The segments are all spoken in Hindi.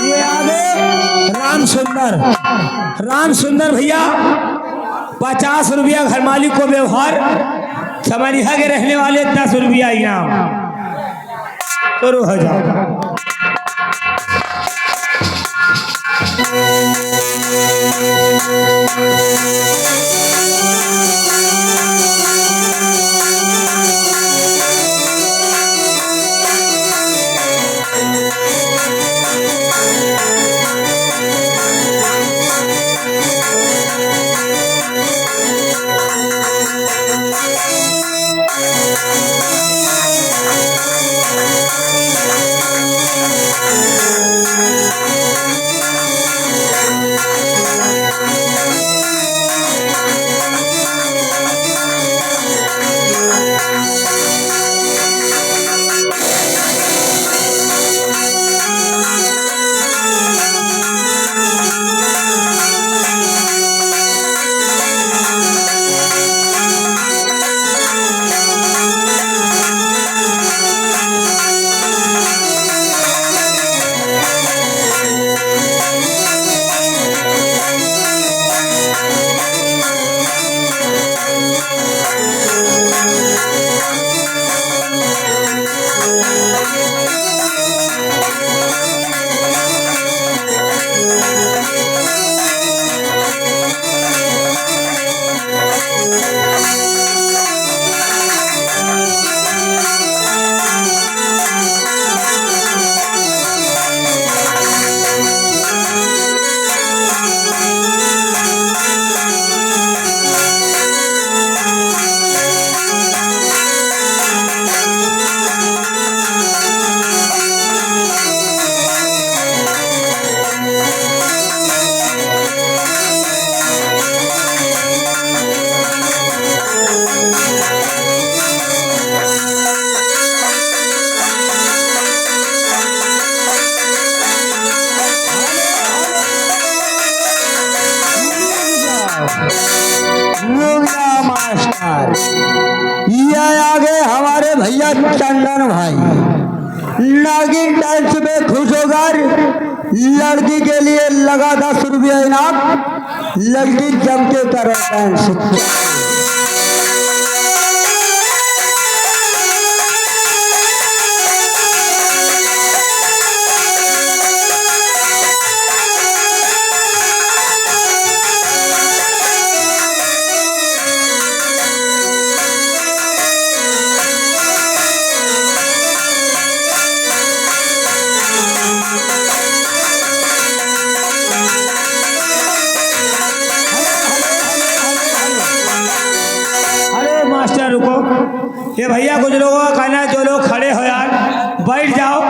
ये आगे राम सुंदर भैया 50 रुपया घर मालिक को व्यवहार, समरिया के रहने वाले 10 रुपया इनाम। शुरू हो जाओ। मास्टर ये आगे हमारे भैया चंदन भाई नागिन डांस में खुश होकर लड़की के लिए लगा 10 रुपया इनाम। लड़की जम के करे डांस। रुको, ये भैया कुछ लोगों का कहना है जो लोग खड़े हो यार बैठ जाओ,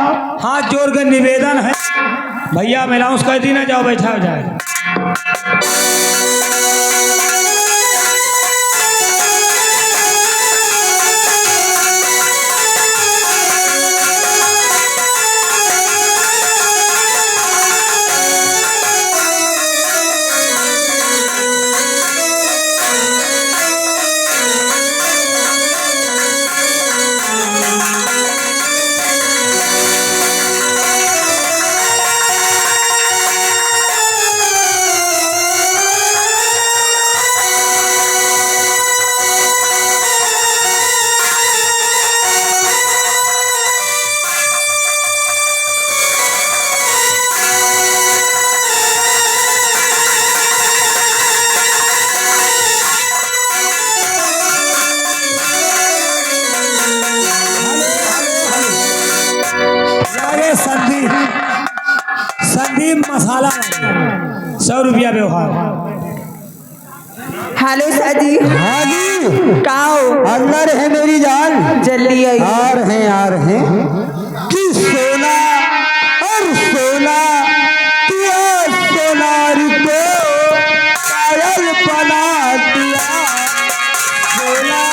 हाथ जोड़ कर निवेदन है। भैया अनाउंस कर दी ना, जाओ बैठा हो जाए। संदीप मसाला 100 रुपया व्यवहार। हेलो सर जी। हाँ जी, काओ अंदर है मेरी जान। जल्दी आई। आ रहे कि सोना और सोना दिया सोनारी को पायल बना दिया। सोना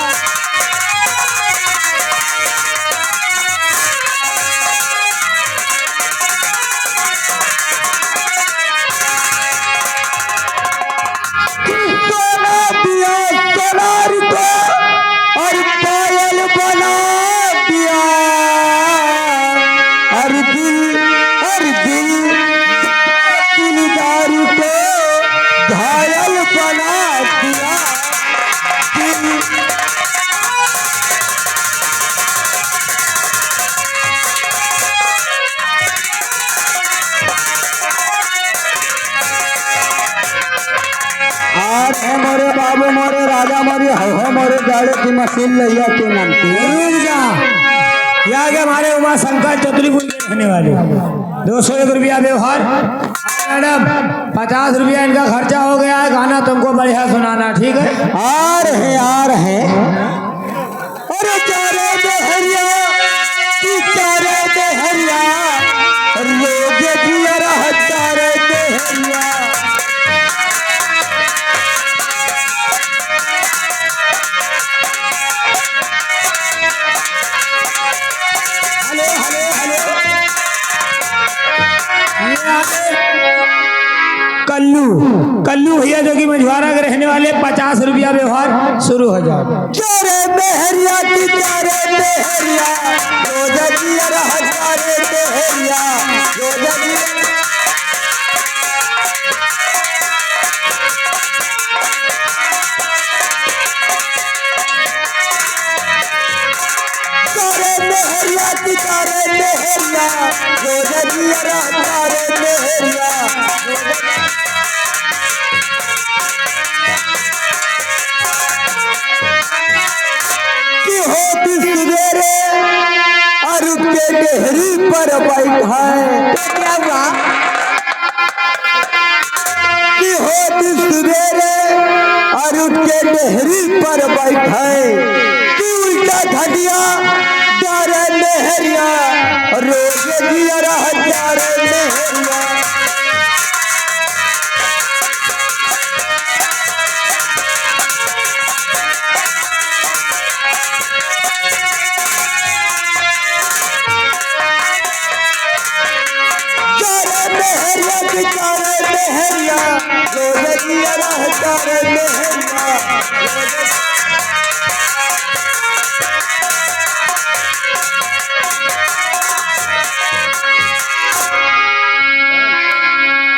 है मोरे बाबू मोरे राजा मोरे हो मोरे गाड़े की मशीन लैया के नाम की। रुक जा, ये आगे हमारे उमा शंकर चतुर्भुज के रहने वाले 201 रुपया व्यवहार। मैडम 50 रुपया इनका खर्चा हो गया है, गाना तुमको बढ़िया सुनाना, ठीक है? आ रहे अरे चारे बेहरिया तू चारे बेहरिया रोज जिया रह चारे बेहरिया। हेलो हेलो हेलो कल्लू भैया जो कि मझवारा के रहने वाले 50 रुपया व्यवहार शुरू हो जाओ। चारे बेहरिया की चारे बेहरिया रोज जिया रह चारे बेहरिया रोज जिया। चारे बेहरिया की चारे बेहरिया रोज जिया रह चारे बेहरिया। की होती सवेरे और के डेहरी पर बैठाए क्या हुआ की होती सवेरे और के डेहरी पर बैठाए की उल्टा घटिया चारे मेहरिया रोज जिया रह चारे मेहरिया। चारे मेहरिया रोज जिया रह चारे मेहरिया।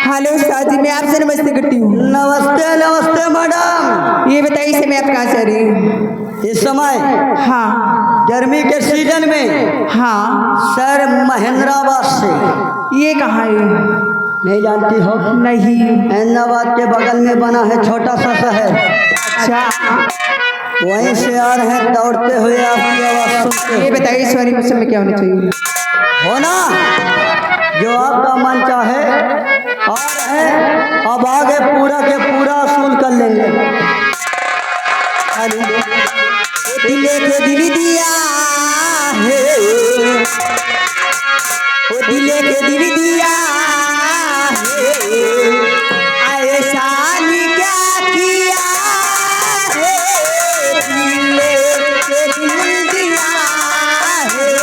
हेलो उस्ताद जी, मैं आपसे नमस्ते करती हूँ। नमस्ते नमस्ते मैडम। ये बताइए इस समय आप कहाँ से आ रही हैं? इस समय हाँ गर्मी के सीजन में हाँ, सर महेंद्राबाद से। ये कहाँ है? नहीं जानती हो? नहीं। अहमदाबाद के बगल में बना है छोटा सा शहर, अच्छा, वहीं से आ रहे हैं दौड़ते हुए आपकी आवाज़ सुन के। ये बताइए इस वाली मौसम में क्या होना चाहिए? होना जो आपका मन चाहे और है, अब आगे पूरा के पूरा असूल कर लेंगे। दिले के दिल दिया है, ओ दिले के दिल दिया है, ऐसा क्या किया है, दिले के दिल दिया है।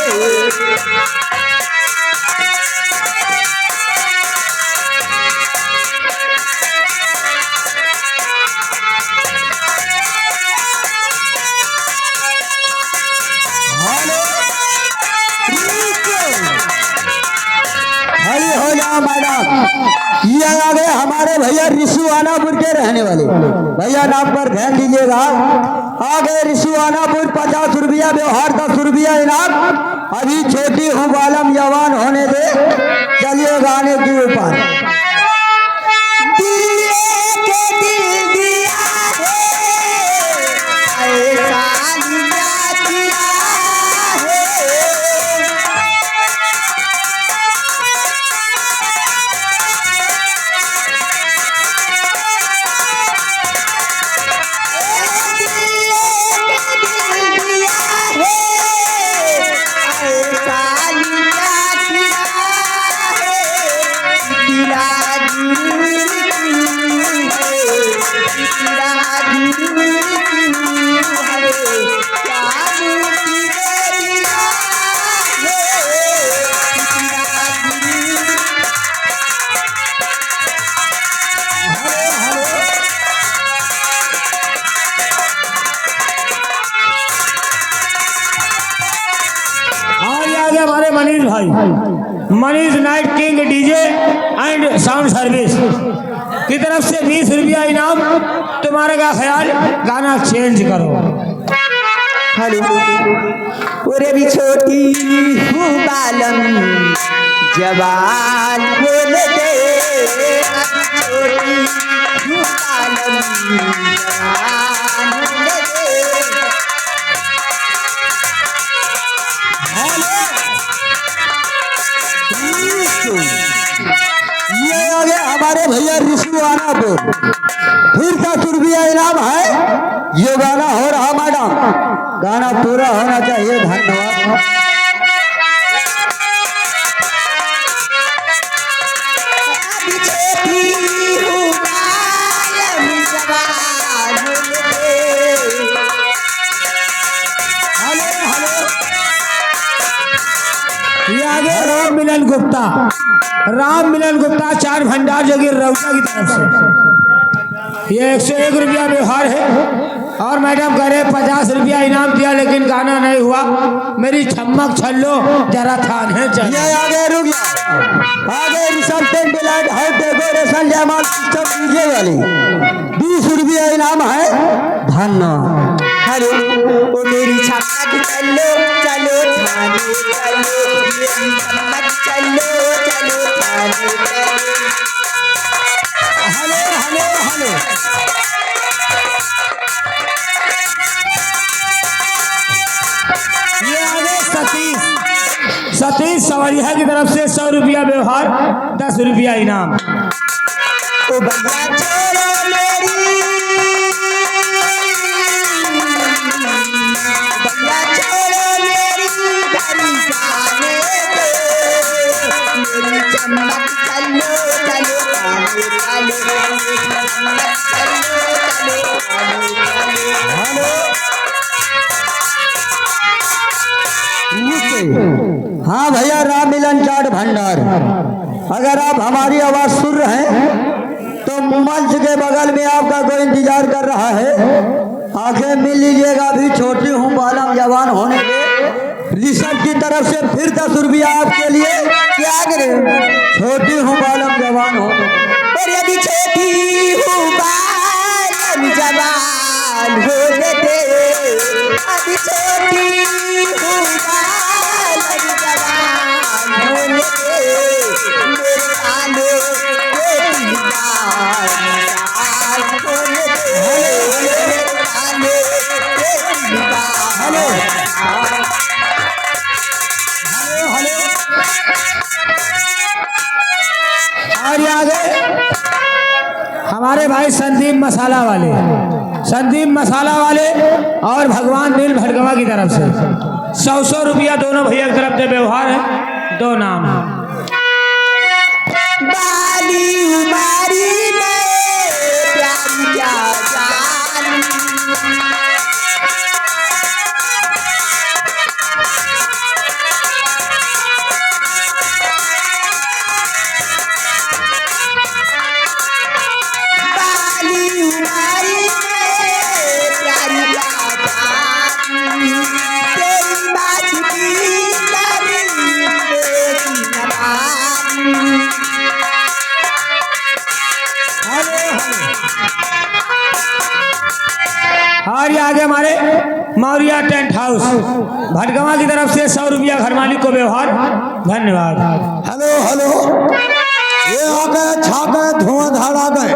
हरी हो जा मैडम। ये आ गए हमारे भैया रिसुआनापुर के रहने वाले, भैया नाम पर ध्यान दीजिएगा। आ गए रिसुआनापुर, 50 रुपया व्यवहार, 10 रुपया इनाम। अभी छोटी हूँ बालम जवान होने दे, चलिए गाने के ऊपर। हमारे मनीष भाई, Manish night king DJ and sound service की तरफ से 20 रुपया इनाम। तुम्हारे का ख्याल, गाना चेंज करो। हेलो, पूरे भी छोटी हूँ बालम जवान बोल दे, छोटी हूँ बालम ये आगे हमारे भैया रिशुआना पे फिर का रुपया इनाम है। ये गाना हो रहा मैडम, गाना पूरा होना चाहिए। धन्यवाद। ये आगे राम मिलन गुप्ता, राम मिलन गुप्ता चार भंडार जोगिर रउका की तरफ से ये 101 रुपया व्यवहार है। और मैडम कह रहे 50 रुपया इनाम दिया लेकिन गाना नहीं हुआ। मेरी छमक छल्लो जरा थान है ये आगे रुक जाओ। आगे रिसेप्शन डिलाइट है डेकोरेशन जयमाल सिस्टम डीजे वाली 20 रुपया इनाम है। धन्यवाद। हेलो ओ मेरी छमक चलो चलो थाने चलो, मेरी छमक चलो चलो थाने चलो। Hello hello hello. ये आगे सतीश सवरिया की तरफ से 100 रुपया व्यवहार, 10 रुपया इनाम। ओ भैया छोड़ो मेरी, भैया छोड़ो मेरी गाड़ी जाने दो, मेरी चमक चलो चलो थाने चलो, मेरी चमक चलो चलो थाने चलो। हेलो। हाँ भैया, राम मिलन चाट भंडार। अगर आप हमारी आवाज सुन रहे हैं तो मंच के बगल में आपका कोई इंतजार कर रहा है। आंखें मिल लीजिएगा। अभी छोटी हूँ, बालम जवान होने के ऋषभ की तरफ से फिर 10 रुपया आपके लिए। क्या करें, छोटी हूँ बालम जवान होने के। और यदि छोटी हूँ बालम जवान होने दे, अभी छोटी हूँ बालम जवान होने दे, मेरे बालों के दीवार होने दे, मेरे बालों के दीवार। और ये आगे हमारे भाई संदीप मसाला वाले और भगवान दिल भटकवा की तरफ से 100 रुपया दोनों भैया की तरफ से व्यवहार है। 2 नाम। बाली उमारी में प्यारी क्या जानी, बाली उमारी में प्यारी क्या जानी, तेरी बात की करी तेरी नवानी। और ये आगे हमारे मौर्या टेंट हाउस भटगवा की तरफ से 100 रुपया घर मालिक को व्यवहार। धन्यवाद। Hello hello. ये आ गए, छा गए, धुआंधार आ गए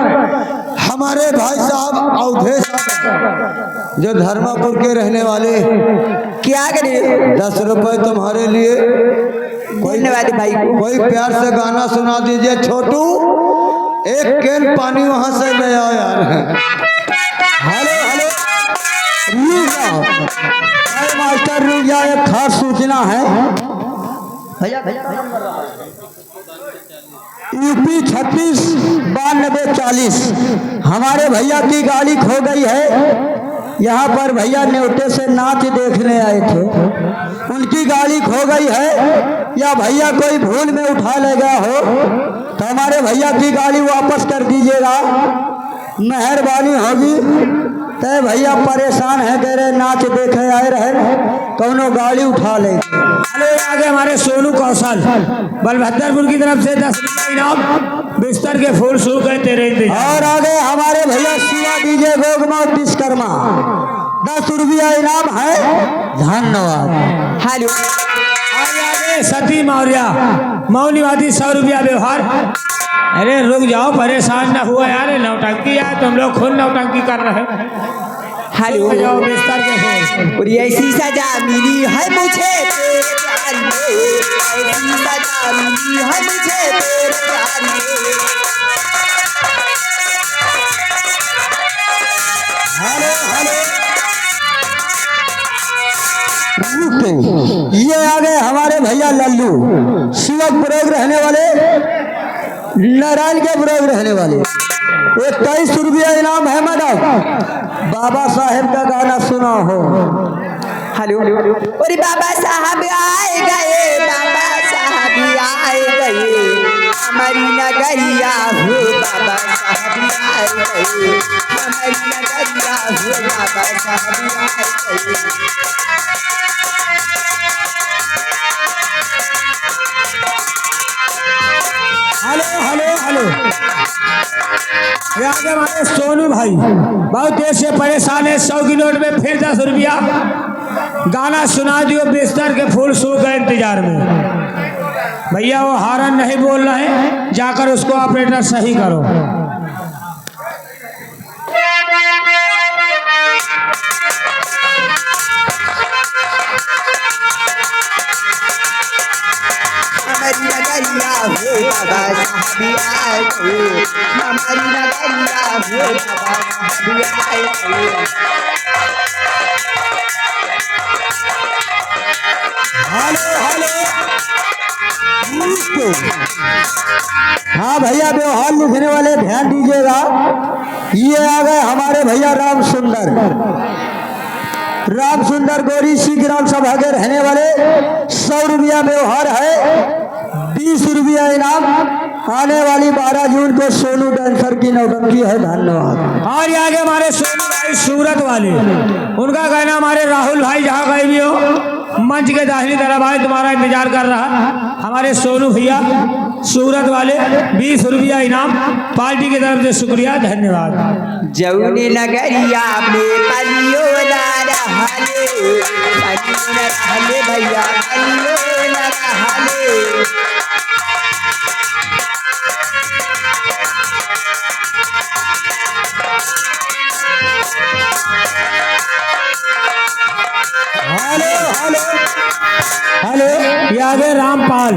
हमारे भाई साहब अवधेश जो धर्मापुर के रहने वाले। क्या करें, 10 रुपए तुम्हारे लिए। धन्यवाद भाई को। कोई प्यार से गाना सुना दीजिए। छोटू, एक कैन पानी वहां से ले आओ यार। Hello hello. रुक जाओ अरे मास्टर, रुक जाओ। एक खास सूचना है भैया। यूपी 36 92 40 हमारे भैया की गाड़ी खो गई है। यहाँ पर भैया न्योते से नाच देखने आए थे, उनकी गाड़ी खो गई है। या भैया कोई भूल में उठा ले गया हो तो हमारे भैया की गाड़ी वापस कर दीजिएगा, मेहरबानी होगी। तय भैया परेशान है, कह रहे नाच देखे आए रहे, कौनो गाड़ी उठा ले। अरे आगे हमारे सोनू कौशल बलभद्रपुर की तरफ से 10 रुपया इनाम, बिस्तर के फूल सूख गए तेरे इंतजार। और आगे हमारे भैया शिवा डीजे गोगमा विश्वकर्मा 10 रुपया इनाम है। धन्यवाद। हेलो। आगे सती मौर्या मौलीवादी 100 रुपया व्यवहार। अरे रुक जाओ, परेशान ना हुआ यार, नौटंकी है, तुम लोग खुद नौटंकी कर रहे हो। हेलो जाओ बिस्तर के फोन। और ऐसी सजा मिली है मुझे तेरे प्यार में, ऐसी सजा मिली है मुझे तेरे प्यार में। हेलो हेलो, ये आ गए हमारे भैया लल्लू, शिवपुर रहने वाले, नारायण के पुर रहने वाले। 21 रुपया इनाम है मैडम। बाबा साहेब का गाना सुना हो। हेलो और बाबा साहब आए गए, बाबा साहब आए गए, हमारी नगरिया हो बाबा साहब आए गए, हमारी नगरिया हो बाबा साहब आए गए। हेलो हेलो हेलो, ये आगे हमारे सोनू भाई बहुत देर से परेशान है। 100 की नोट में फिर 10 रुपया गाना सुना दियो, बिस्तर के फूल सूख गए इंतजार में। भैया वो हारन नहीं बोल रहे हैं, जाकर उसको ऑपरेटर सही करो। हमारी नगरिया हो बाबा साहब आए गए, हमारी नगरिया हो बाबा साहब आए गए। हेलो हेलो, हाँ भैया व्यवहार लिखने वाले ध्यान दीजिएगा। ये आ गए हमारे भैया राम सुंदर, राम सुंदर गौरी सी ग्राम सभा के रहने वाले। 100 रुपया व्यवहार है, 20 रुपया इनाम। आने वाली 12 जून को सोनू डांसर की नौटंकी है। धन्यवाद। और ये आगे हमारे सोनू भाई सूरत वाले, उनका कहना हमारे राहुल भाई जहाँ कहीं भी हो, मंच के दाहिनी तरफ आए, तुम्हारा इंतजार कर रहा। हमारे सोनू भैया सूरत वाले 20 रुपया इनाम, पार्टी की तरफ से शुक्रिया, धन्यवाद। जौने नगरिया में पलियो ना रहले, पलियो ना रहले भैया, पलियो ना रहले। हेलो हेलो हेलो, ये आगे रामपाल,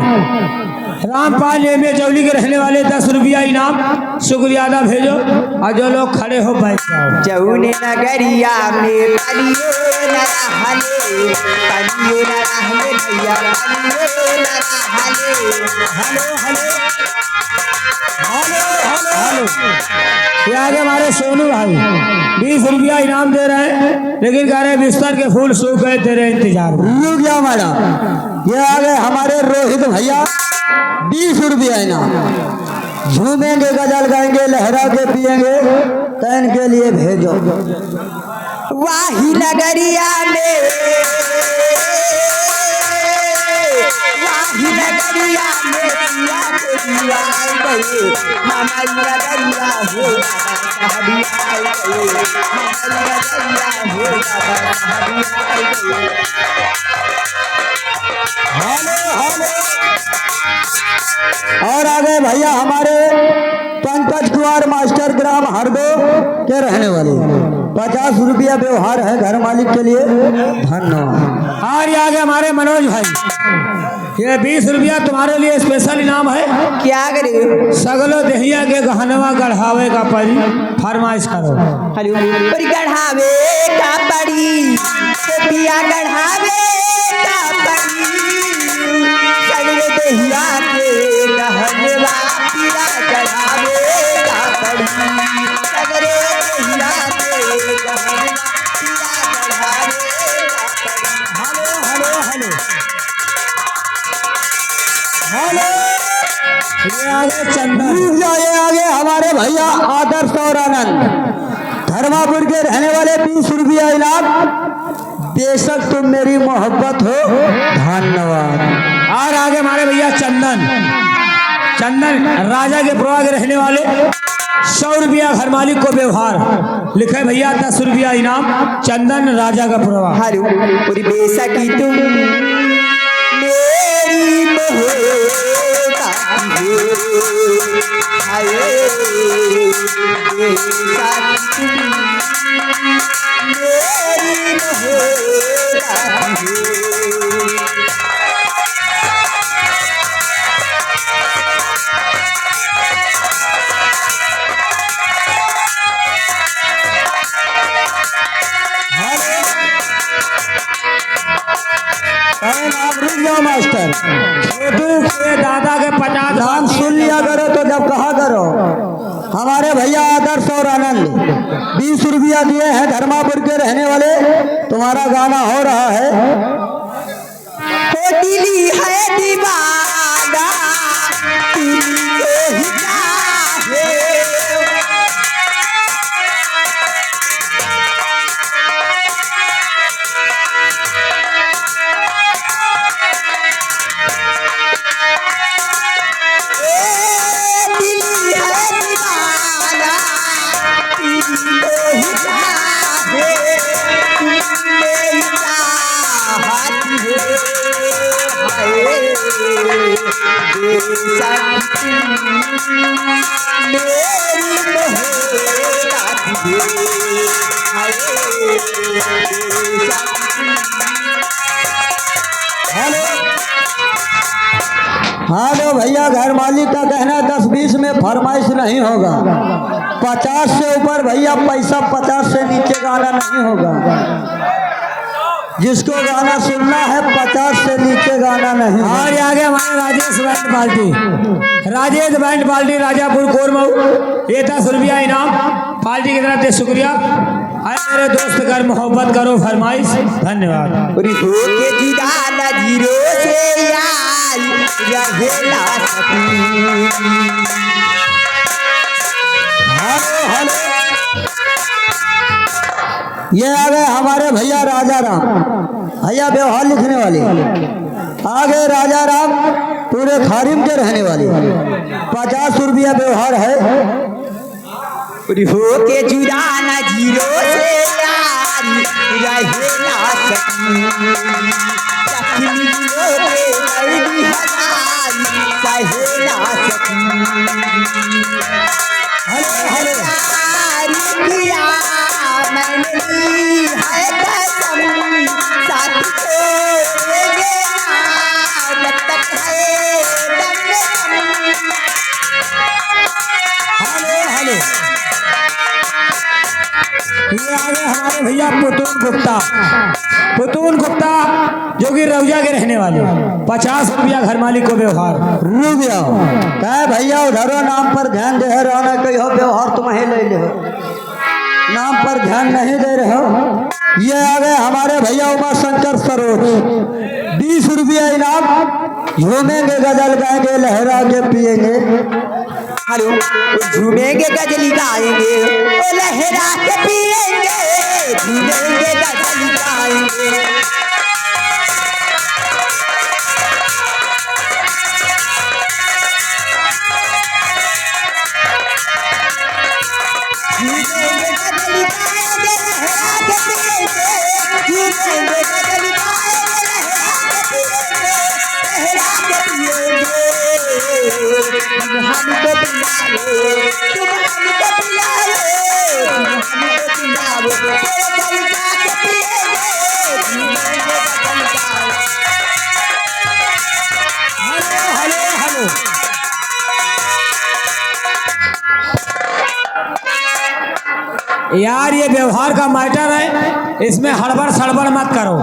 रामपाल ये में जौली के रहने वाले 10 रुपया इनाम, शुक्रिया अदा भेजो। और जो लोग खड़े हो बैठ जाओ। जौने नगरिया में पलियो ना रहले, पलियो ना रहले भैया, पलियो ना रहले। Hello hello hello hello hello, ये आगे हमारे सोनू भाई 20 रुपया इनाम दे रहे हैं, लेकिन कह रहे हैं बिस्तर के फूल सूख गए तेरे इंतजार में। रुक जाओ मैडम। ये आ गए हमारे रोहित भैया, 20 रुपया इनाम। झूमेंगे, गजल गाएंगे, लहरा के पिएंगे, तैन के लिए भेजो। वाही नगरिया में, वाही नगरिया में पिया के दिया आए गए, हमारी नगरिया हो बाबा साहब आए गए, हमारी नगरिया हो बाबा साहब आए गए। हेलो हेलो, और आ गए भैया हमारे पंकज कुमार मास्टर ग्राम हरदो के रहने वाले। 50 रुपया व्यवहार है घर मालिक के लिए। धन्यवाद। और ये आगे हमारे मनोज भाई, ये 20 रुपया तुम्हारे लिए स्पेशल इनाम है। क्या करे सगलो दहिया के गहनवा गढ़ावे का परी फरमाइश करो। हेलो और गढ़ावे का पड़ी, पिया गढ़ावे का पड़ी, सगले दहिया के गहनवा पिया गढ़ावे का पड़ी, सगले दहिया के गहनवा पिया गढ़ावे का पड़ी। हेलो हेलो हेलो हेलो, ये आगे चंदन, ये आगे हमारे भैया आदर्श और आनंद धर्मापुर के रहने वाले। 20 रुपया इनाम। बेशक तुम मेरी मोहब्बत हो। धन्यवाद। और आगे हमारे भैया चंदन, चंदन राजा के पुरवा के रहने वाले। 100 रुपया घर मालिक को व्यवहार लिखे भैया, 10 रुपया इनाम, चंदन राजा का पुरवा। हेलो और बेशकी तुम मेरी मोहब्बत हो, हाय साथी मेरी मोहब्बत आप रुक जाओ मास्टर, छोटू के दादा के 50 नाम सुन लिया करो तो जब कहा करो। हमारे भैया आदर्श और आनंद 20 रुपया दिए हैं, धर्मापुर के रहने वाले। तुम्हारा गाना हो रहा है। हो दिली है दीवाना तुझे ही चाहे दिली है दीवाना तुझे ही चाहे तुझे ही चाहती है हाय बेसाथी मेरी मोहब्बत है हाय हेलो हेलो भैया, घर मालिक का कहना 10-20 में फरमाइश नहीं होगा। 50 से ऊपर भैया पैसा, 50 से नीचे गाना नहीं होगा। जिसको गाना सुनना है 50 से नीचे गाना नहीं। और आगे हमारे Rajesh band party, Rajesh band party Rajapur Koramau, ये 10 रुपया इनाम पार्टी की तरफ से शुक्रिया। आए मेरे दोस्त कर मोहब्बत करो फरमाइश। धन्यवाद। पूरी हो के जुदा नजीरों से यार रहेला सकी हेलो हेलो, ये आ गए हमारे भैया राजा राम, भैया व्यवहार लिखने वाले। आगे राजा राम पूरे खारिम के रहने वाले। 50 रुपया व्यवहार है। पूरी हो के जुदा नजीरों से यार रहेला सकी सखी मिलो के कई हजार सहेला सकी हेलो हेलो, किया मैंने ली है कसम साथ छोड़ेंगे ना जब तक है दम में दम। हेलो हेलो, ये आ गए हमारे भैया पुतून गुप्ता जो कि रौजा के रहने वाले। 50 रुपया घर मालिक को व्यवहार। रुक जाओ कहे भैया, उधरो नाम पर ध्यान दे रहो ना, कहो व्यवहार तुम्हें ले ले, नाम पर ध्यान नहीं दे रहे हो। ये आ गए हमारे भैया उमा शंकर सरोज, 20 रुपया इनाम। घूमेंगे गजल गाएंगे लहरा के पिएंगे। हेलो झूमेंगे गजली गाएंगे ओ लहरा के पिएंगे झूमेंगे गजली गाएंगे। झूमेंगे गजली गाएंगे लहरा के पिएंगे झूमेंगे गजली गाएंगे लहरा के पिएंगे तुम हमको पिलाओ तुम हमको पिलाओ तुम हमको पिलाओ तेरे घर जाके पिएंगे झूमेंगे गजल गाओ। हेलो हेलो हेलो, यार ये व्यवहार का मैटर है, इसमें हड़बड़ सड़बड़ मत करो।